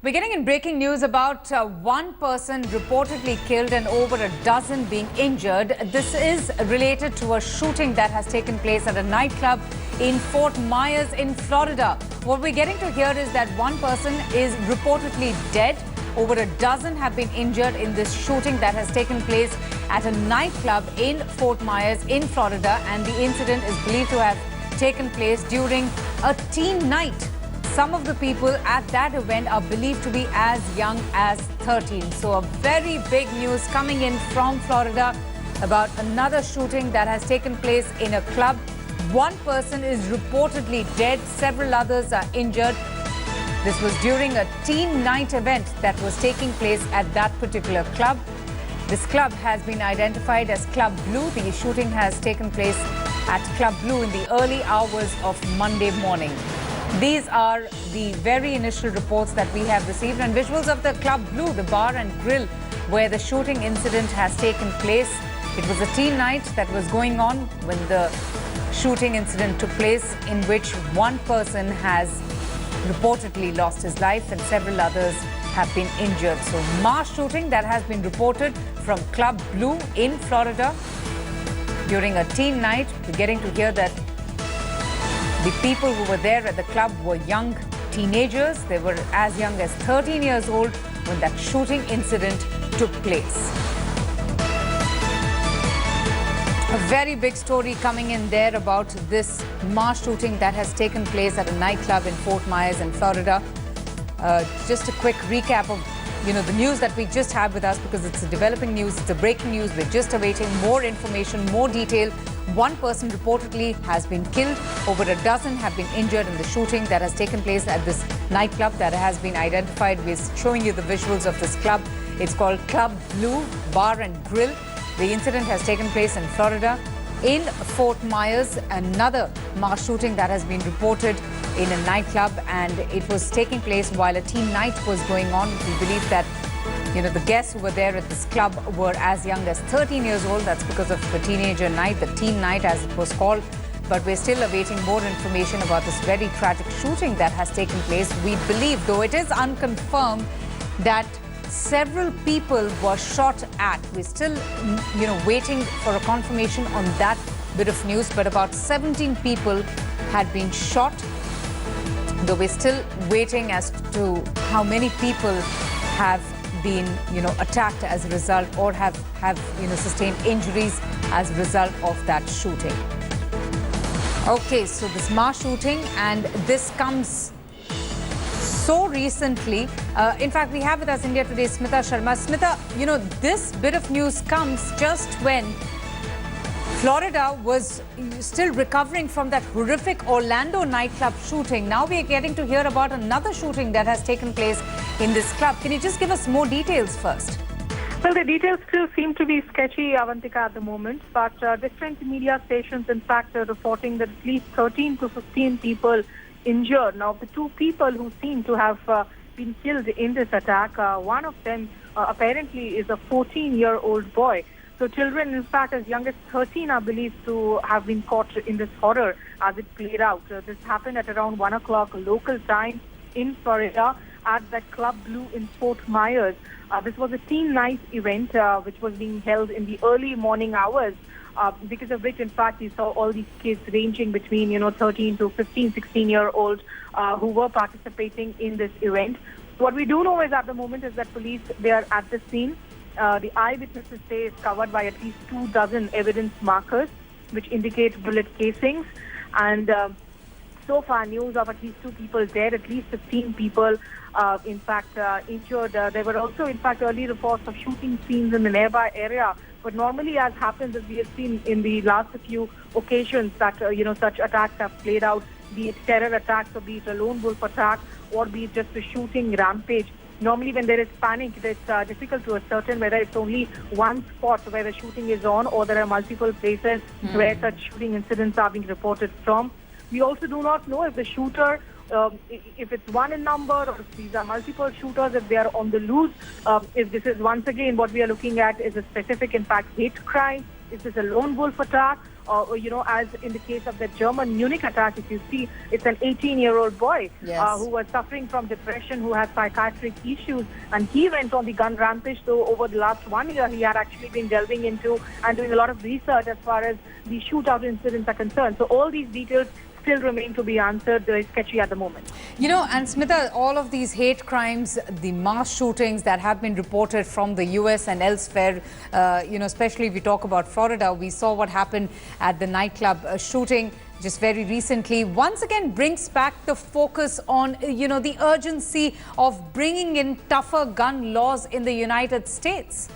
We're getting in breaking news about one person reportedly killed and over a dozen being injured. This is related to a shooting that has taken place at a nightclub in Fort Myers in Florida. What we're getting to hear is that one person is reportedly dead. Over a dozen have been injured in this shooting that has taken place at a nightclub in Fort Myers in Florida, and the incident is believed to have taken place during a teen night. Some of the people at that event are believed to be as young as 13. So a very big news coming in from Florida about another shooting that has taken place in a club. One person is reportedly dead, several others are injured. This was during a teen night event that was taking place at that particular club. This club has been identified as Club Blue. The shooting has taken place at Club Blue in the early hours of Monday morning. These are the very initial reports that we have received, and visuals of the Club Blue, the bar and grill where the shooting incident has taken place. It was a teen night that was going on when the shooting incident took place, in which one person has reportedly lost his life and several others have been injured. So mass shooting that has been reported from Club Blue in Florida during a teen night. We're getting to hear that the people who were there at the club were young teenagers. They were as young as 13 years old when that shooting incident took place. A very big story coming in there about this mass shooting that has taken place at a nightclub in Fort Myers in Florida. Just a quick recap of the news that we just had with us, because it's a developing news, it's a breaking news. We're just awaiting more information, more detail. One person reportedly has been killed. Over a dozen have been injured in the shooting that has taken place at this nightclub that has been identified. We're showing you the visuals of this club. It's called Club Blue Bar and Grill. The incident has taken place in Florida. In Fort Myers, another mass shooting that has been reported in a nightclub, and it was taking place while a teen night was going on. We believe that the guests who were there at this club were as young as 13 years old. That's because of the teenager night, the teen night as it was called. But we're still awaiting more information about this very tragic shooting that has taken place. We believe, though it is unconfirmed, that several people were shot at. We're still, waiting for a confirmation on that bit of news. But about 17 people had been shot, though we're still waiting as to how many people have been, attacked as a result, or have sustained injuries as a result of that shooting. Okay, so this mass shooting, and this comes so recently. In fact, we have with us India Today Smita Sharma. Smita, this bit of news comes just when Florida was still recovering from that horrific Orlando nightclub shooting. Now we are getting to hear about another shooting that has taken place in this club. Can you just give us more details first? Well, the details still seem to be sketchy, Avantika, at the moment. But different media stations, in fact, are reporting that at least 13 to 15 people injured. Now, the two people who seem to have been killed in this attack, one of them apparently is a 14-year-old boy. So children, in fact, as young as 13 are believed to have been caught in this horror as it played out. This happened at around 1 o'clock local time in Florida at that Club Blue in Fort Myers. This was a teen night event which was being held in the early morning hours, because of which, in fact, we saw all these kids ranging between, 13 to 15, 16-year-olds who were participating in this event. What we do know is at the moment is that police, they are at the scene. The eyewitnesses say is covered by at least 24 evidence markers, which indicate bullet casings. And so far, news of at least 2 people dead, at least 15 people, in fact, injured. There were also, in fact, early reports of shooting scenes in the nearby area. But normally, as happens, as we have seen in the last few occasions that, such attacks have played out, be it terror attacks or be it a lone wolf attack or be it just a shooting rampage. Normally, when there is panic, it's difficult to ascertain whether it's only one spot where the shooting is on, or there are multiple places where such shooting incidents are being reported from. We also do not know if the shooter, if it's one in number, or if these are multiple shooters, if they are on the loose. If this is, once again, what we are looking at is a specific, in fact, hate crime, Is this a lone wolf attack? Or, as in the case of the German Munich attack, if you see, it's an 18-year-old boy who was suffering from depression, who has psychiatric issues, and he went on the gun rampage. So over the last 1 year, he had actually been delving into and doing a lot of research as far as the shootout incidents are concerned. So all these details still remain to be answered. They're sketchy at the moment. And Smita, all of these hate crimes, the mass shootings that have been reported from the US and elsewhere, especially if we talk about Florida, we saw what happened at the nightclub shooting just very recently, once again brings back the focus on, the urgency of bringing in tougher gun laws in the United States.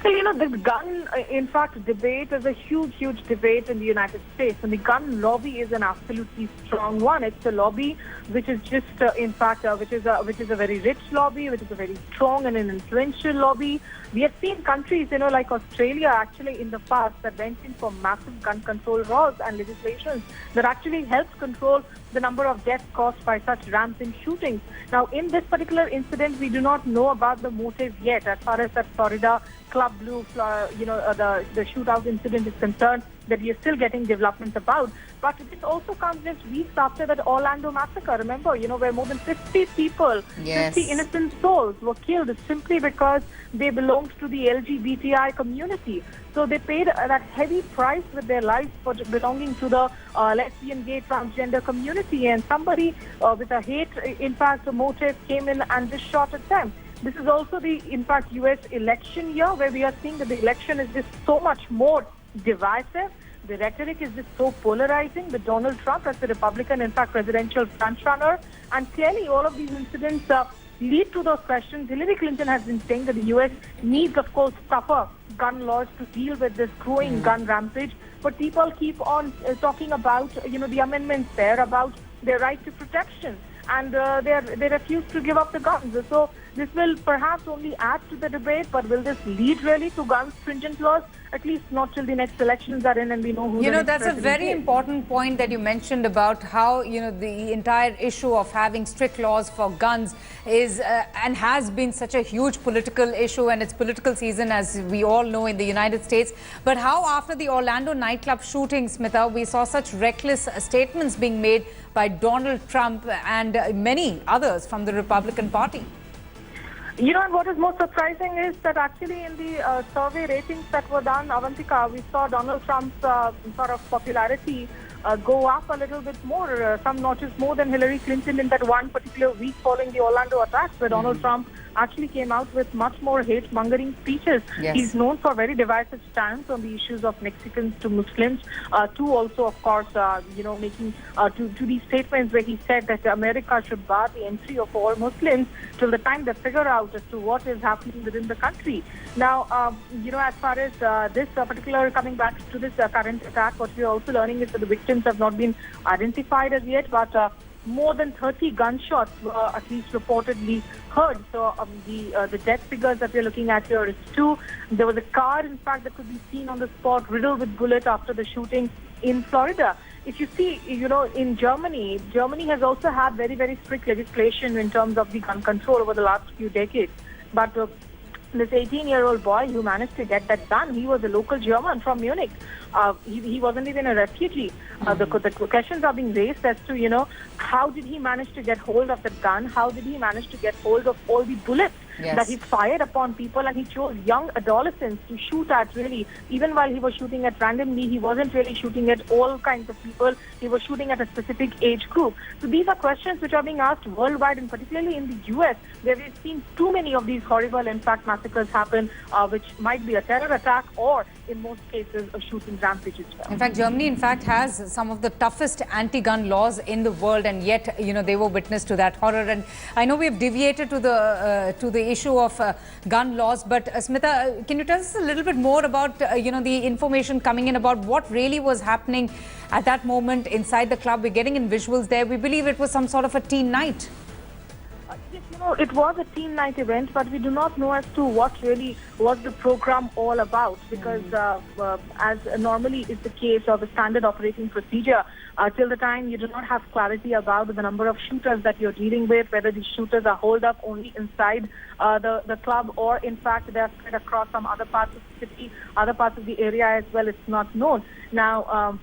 So, this gun, in fact, debate is a huge debate in the United States. And the gun lobby is an absolutely strong one. It's a lobby which is just, which is a very rich lobby, which is a very strong and an influential lobby. We have seen countries, like Australia, actually in the past that went in for massive gun control laws and legislations that actually helps control the number of deaths caused by such rampant shootings. Now, in this particular incident, we do not know about the motive yet as far as that Florida Club Blue, the shootout incident is concerned, that we are still getting developments about. But this also comes just weeks after that Orlando massacre. Remember, where more than 50 people, 50 innocent souls were killed simply because they belonged to the LGBTI community. So they paid that heavy price with their lives for belonging to the lesbian, gay, transgender community. And somebody with a hate, motive came in and just shot at them. This is also the, U.S. election year, where we are seeing that the election is just so much more divisive. The rhetoric is just so polarizing with Donald Trump as the Republican, presidential frontrunner. And clearly, all of these incidents lead to those questions. Hillary Clinton has been saying that the U.S. needs, of course, tougher gun laws to deal with this growing gun rampage. But people keep on talking about, the amendments there, about their right to protection. And they refuse to give up the guns. So this will perhaps only add to the debate, but will this lead really to gun stringent laws? At least not till the next elections are in and we know who the next that's a very important point that you mentioned about how, the entire issue of having strict laws for guns is and has been such a huge political issue, and it's political season, as we all know, in the United States. But how after the Orlando nightclub shooting, Smita, we saw such reckless statements being made by Donald Trump and many others from the Republican Party? And what is most surprising is that actually in the survey ratings that were done, Avantika, we saw Donald Trump's sort of popularity go up a little bit more, some notches more than Hillary Clinton in that one particular week following the Orlando attacks, where Donald Trump actually came out with much more hate-mongering speeches. He's known for a very divisive stance on the issues of Mexicans to Muslims, to also, of course, making to these statements where he said that America should bar the entry of all Muslims till the time they figure out as to what is happening within the country. Now, as far as this particular, coming back to this current attack, what we are also learning is that the victims have not been identified as yet, but more than 30 gunshots were at least reportedly heard. So the death figures that we're looking at here is 2. There was a car, in fact, that could be seen on the spot riddled with bullets after the shooting in Florida. If you see, in Germany has also had very, very strict legislation in terms of the gun control over the last few decades. But this 18-year-old boy who managed to get that done, he was a local German from Munich. He wasn't even a refugee. The questions are being raised as to, how did he manage to get hold of the gun? How did he manage to get hold of all the bullets that he fired upon people? And he chose young adolescents to shoot at, really. Even while he was shooting at randomly, he wasn't really shooting at all kinds of people. He was shooting at a specific age group. So these are questions which are being asked worldwide, and particularly in the U.S., where we've seen too many of these horrible, in fact, massacres happen, which might be a terror attack or, in most cases, a shooting rampage as well. In fact, Germany, in fact, has some of the toughest anti-gun laws in the world, and yet, they were witness to that horror. And I know we've deviated to the issue of gun laws, but Smita, can you tell us a little bit more about, the information coming in about what really was happening at that moment inside the club? We're getting in visuals there. We believe it was some sort of a teen night. Yes, It was a teen night event, but we do not know as to what really was the program all about, because as normally is the case of a standard operating procedure, till the time you do not have clarity about the number of shooters that you're dealing with, whether these shooters are holed up only inside the club, or in fact they're spread across some other parts of the city, other parts of the area as well, it's not known. Now,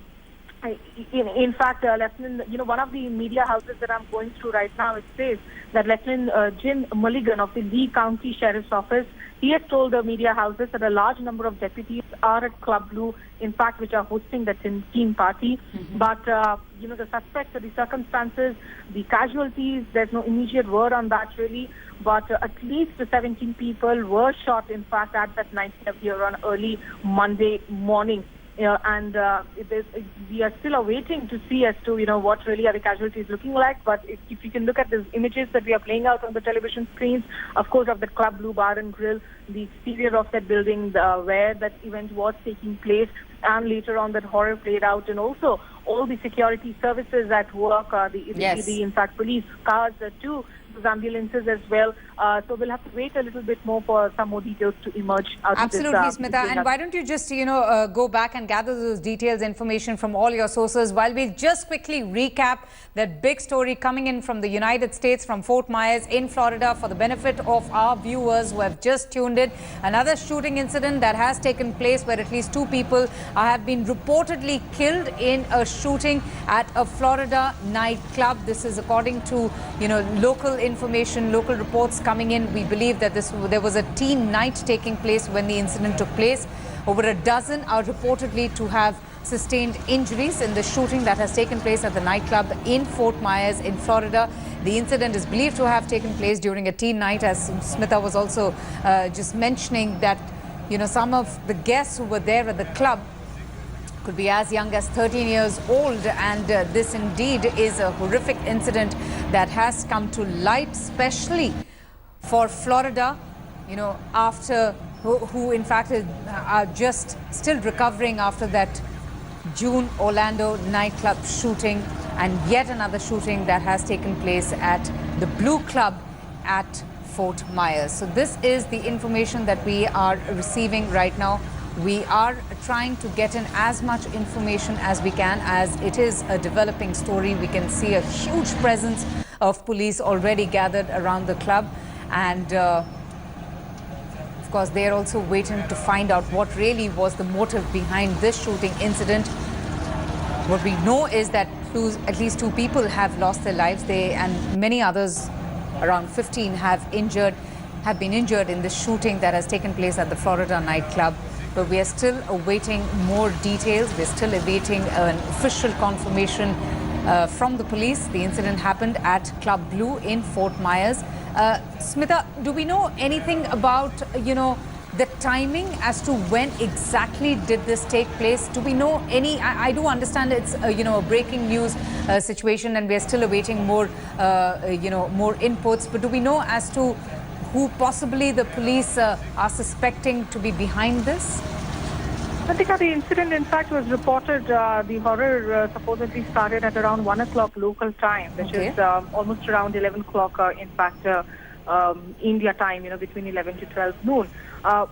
in fact, Lieutenant, one of the media houses that I'm going through right now, it says that Lieutenant Jim Mulligan of the Lee County Sheriff's Office, he has told the media houses that a large number of deputies are at Club Blue, in fact, which are hosting the teen party. But, the suspects, the circumstances, the casualties, there's no immediate word on that really. But at least 17 people were shot, in fact, at that nightclub here on early Monday morning. We are still awaiting to see as to what really are the casualties looking like. But if you can look at the images that we are playing out on the television screens, of course, of the Club Blue Bar and Grill, the exterior of that building where that event was taking place, and later on that horror played out, and also all the security services at work, in fact police cars too, those ambulances as well. So we'll have to wait a little bit more for some more details to emerge out of this. Absolutely, Smita. And why don't you just, go back and gather those details, information from all your sources, while we just quickly recap that big story coming in from the United States, from Fort Myers in Florida, for the benefit of our viewers who have just tuned in. Another shooting incident that has taken place where at least 2 people have been reportedly killed in a shooting at a Florida nightclub. This is according to, local information, local reports coming in. We believe that there was a teen night taking place when the incident took place. Over a dozen are reportedly to have sustained injuries in the shooting that has taken place at the nightclub in Fort Myers in Florida. The incident is believed to have taken place during a teen night, as Smita was also just mentioning that, some of the guests who were there at the club could be as young as 13 years old, and this indeed is a horrific incident that has come to light, especially for Florida, after who in fact are just still recovering after that June Orlando nightclub shooting, and yet another shooting that has taken place at the Blue Club at Fort Myers. So this is the information that we are receiving right now. We are trying to get in as much information as we can, as it is a developing story. We can see a huge presence of police already gathered around the club, and of course they're also waiting to find out what really was the motive behind this shooting incident. What we know is that at least 2 people have lost their lives, and many others, around 15, have been injured in the shooting that has taken place at the Florida nightclub. But we are still awaiting more details. We're still awaiting an official confirmation from the police. The incident happened at Club Blue in Fort Myers. Smita, do we know anything about, the timing as to when exactly did this take place? Do we know any? I do understand it's, a breaking news situation, and we're still awaiting more, more inputs. But do we know as to who possibly the police are suspecting to be behind this? Natika, the incident in fact was reported, the horror supposedly started at around 1 o'clock local time, which is almost around 11 o'clock, in fact, India time, between 11 to 12 noon.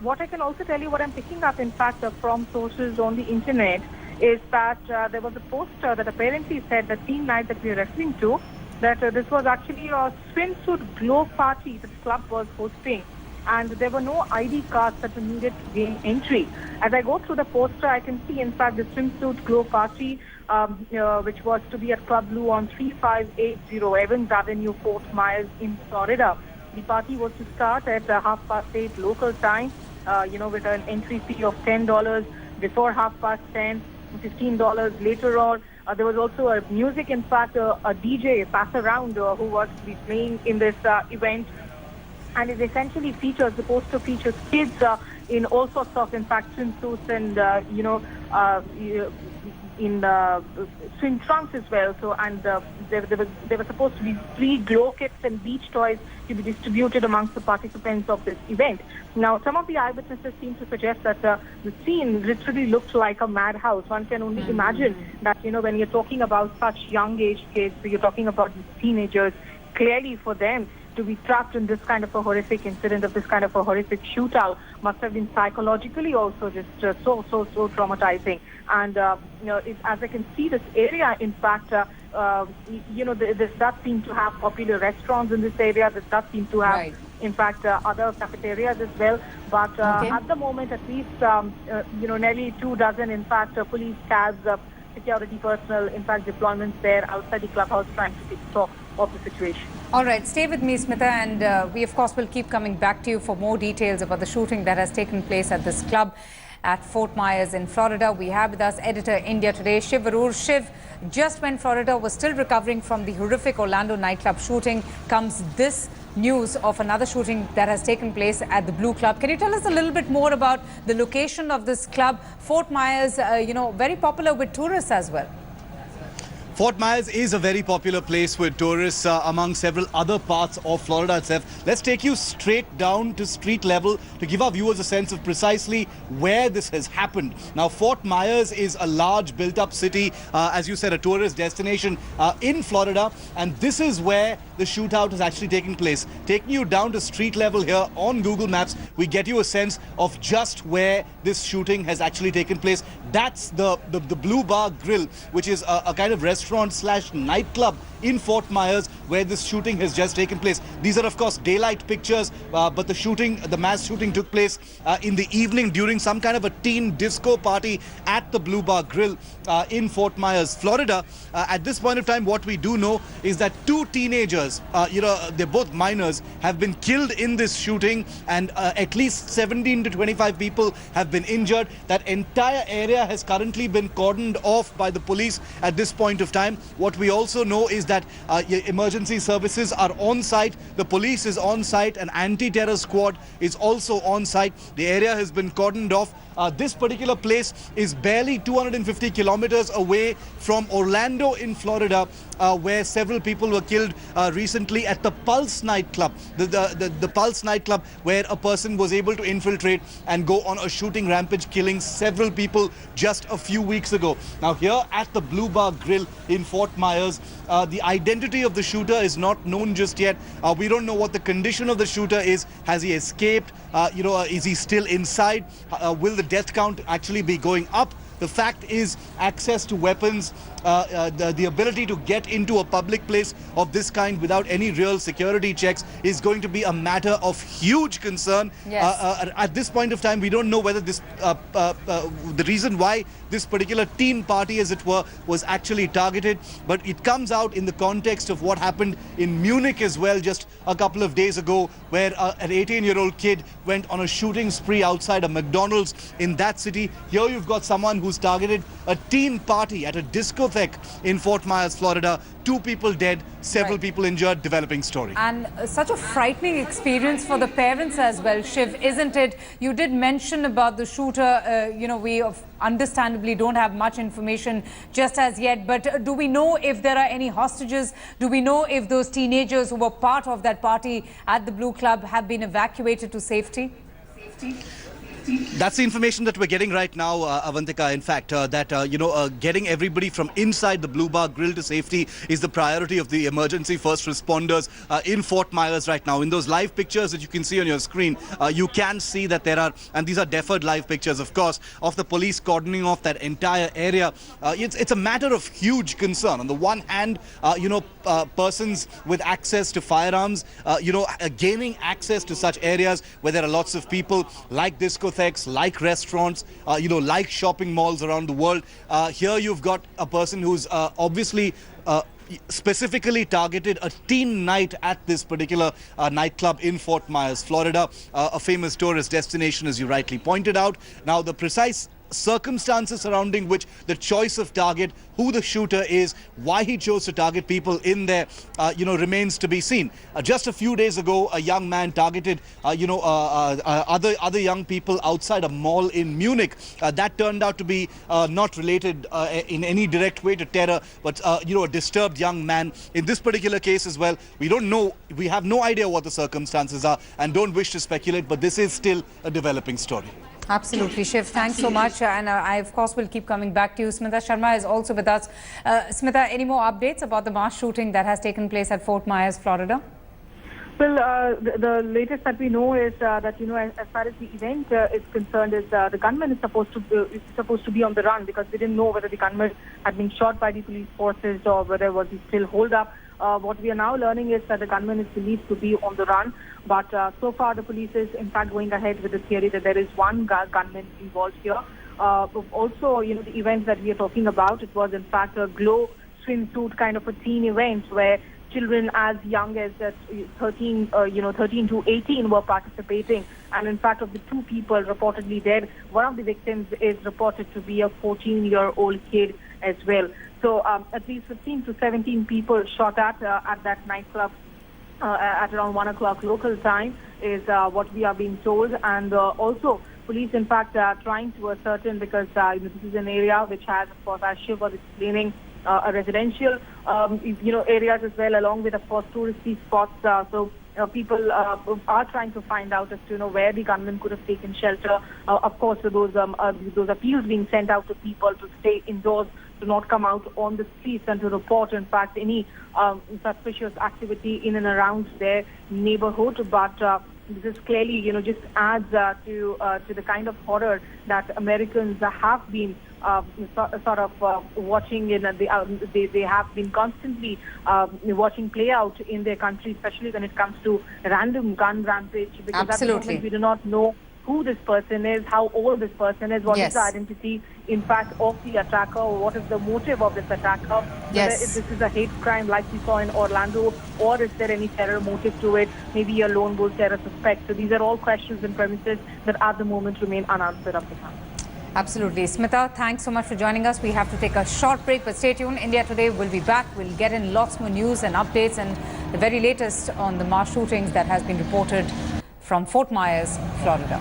What I can also tell you, what I'm picking up in fact from sources on the internet, is that there was a poster that apparently said the teen night that we are referring to, that this was actually a swimsuit glow party that the club was hosting, and there were no ID cards that were needed to gain entry. As I go through the poster, I can see in fact the swimsuit glow party, which was to be at Club Blue on 3580 Evans Avenue, Fort Myers in Florida. The party was to start at 8:30 local time, with an entry fee of $10 before 10:30, $15 later on. There was also a music, in fact, a DJ pass around who was to be playing in this event. And it essentially features, the poster features kids in all sorts of, in fact, swimsuits and, in swim trunks as well. So, and there were supposed to be free glow kits and beach toys to be distributed amongst the participants of this event. Now, some of the eyewitnesses seem to suggest that the scene literally looked like a madhouse. One can only imagine that, when you're talking about such young age kids, you're talking about teenagers, clearly for them, to be trapped in this kind of a horrific incident, of this kind of a horrific shootout, must have been psychologically also just so traumatizing. And as I can see, this area, in fact, this does seem to have popular restaurants in this area. This does seem to have, in fact, other cafeterias as well. But at the moment, at least, nearly 24, in fact, police cabs, security personnel, in fact, deployments there outside the clubhouse trying to take stock of the situation. All right, stay with me, Smitha, and we, of course, will keep coming back to you for more details about the shooting that has taken place at this club at Fort Myers in Florida. We have with us editor India Today, Shiv Arur. Shiv, just when Florida was still recovering from the horrific Orlando nightclub shooting, comes this news of another shooting that has taken place at the Blue Club. Can you tell us a little bit more about the location of this club? Fort Myers, very popular with tourists as well. Fort Myers is a very popular place with tourists among several other parts of Florida itself. Let's take you straight down to street level to give our viewers a sense of precisely where this has happened. Now, Fort Myers is a large built-up city, as you said, a tourist destination in Florida, and this is where the shootout has actually taken place. Taking you down to street level here on Google Maps, we get you a sense of just where this shooting has actually taken place. That's the Blue Bar Grill, which is a kind of restaurant/nightclub in Fort Myers where this shooting has just taken place. These are, of course, daylight pictures, but the mass shooting took place in the evening during some kind of a teen disco party at the Blue Bar Grill in Fort Myers, Florida. At this point of time, what we do know is that two teenagers, they're both minors, have been killed in this shooting, and at least 17 to 25 people have been injured. That entire area has currently been cordoned off by the police at this point of time. What we also know is that emergency services are on site, the police is on site, an anti-terror squad is also on site. The area has been cordoned off. This particular place is barely 250 kilometers away from Orlando in Florida, where several people were killed recently at the Pulse nightclub. The Pulse nightclub, where a person was able to infiltrate and go on a shooting rampage, killing several people just a few weeks ago. Now, here at the Blue Bar Grill in Fort Myers, the identity of the shooter is not known just yet. We don't know what the condition of the shooter is. Has he escaped? Is he still inside? Will the death count actually be going up? The fact is, access to weapons, the ability to get into a public place of this kind without any real security checks is going to be a matter of huge concern. Yes. At this point of time, we don't know whether this the reason why this particular teen party, as it were, was actually targeted, but it comes out in the context of what happened in Munich as well just a couple of days ago, where an 18-year-old kid went on a shooting spree outside a McDonald's in that city. Here you've got someone who's targeted a teen party at a discotheque in Fort Myers, Florida. 2 people dead, several people injured. Developing story. And such a frightening experience for the parents as well, Shiv, isn't it? You did mention about the shooter. We understandably don't have much information just as yet. But do we know if there are any hostages? Do we know if those teenagers who were part of that party at the Blue Club have been evacuated to safety? That's the information that we're getting right now, Avantika. In fact, getting everybody from inside the Blue Bar Grill to safety is the priority of the emergency first responders in Fort Myers right now. In those live pictures that you can see on your screen, you can see that there are, and these are deferred live pictures, of course, of the police cordoning off that entire area. It's a matter of huge concern. On the one hand, persons with access to firearms, gaining access to such areas where there are lots of people, like discotheques, like restaurants, like shopping malls around the world. Here you've got a person who's obviously specifically targeted a teen night at this particular nightclub in Fort Myers, Florida, a famous tourist destination, as you rightly pointed out. Now, the precise circumstances surrounding which the choice of target, who the shooter is, why he chose to target people in there, remains to be seen. Just a few days ago, a young man targeted, other young people outside a mall in Munich. That turned out to be not related in any direct way to terror, but a disturbed young man. In this particular case as well, we don't know. We have no idea what the circumstances are, and don't wish to speculate. But this is still a developing story. Absolutely, Shiv. Thanks so much. And I, of course, will keep coming back to you. Smitha Sharma is also with us. Smitha, any more updates about the mass shooting that has taken place at Fort Myers, Florida? Well, the latest that we know is that as far as the event is concerned, is the gunman is supposed to be on the run, because we didn't know whether the gunman had been shot by the police forces or whether was he still holed up. What we are now learning is that the gunman is believed to be on the run, but so far the police is in fact going ahead with the theory that there is one gunman involved here. Also, the event that we are talking about, it was in fact a glow swimsuit kind of a teen event where children as young as 13 to 18 were participating. And in fact, of the two people reportedly dead, one of the victims is reported to be a 14-year-old kid as well. So at least 15 to 17 people shot at that nightclub at around 1 o'clock local time is what we are being told. And also, police, in fact, are trying to ascertain, because this is an area which has, of course, as Shiv was explaining, a residential, areas as well, along with, of course, touristy spots. So people are trying to find out as to where the gunman could have taken shelter. Of course, those appeals being sent out to people to stay indoors, to not come out on the streets, and to report, in fact, any suspicious activity in and around their neighborhood. But this is clearly, just adds to the kind of horror that Americans have been sort of watching in. They have been constantly watching play out in their country, especially when it comes to random gun rampage. Because at the moment we do not know who this person is, how old this person is, what is the identity, in fact, of the attacker, or what is the motive of this attacker. Whether if this is a hate crime like we saw in Orlando, or is there any terror motive to it, maybe a lone wolf terror suspect. So these are all questions and premises that at the moment remain unanswered up to now. Absolutely. Smita, thanks so much for joining us. We have to take a short break, but stay tuned. India Today will be back. We'll get in lots more news and updates and the very latest on the mass shootings that has been reported from Fort Myers, Florida.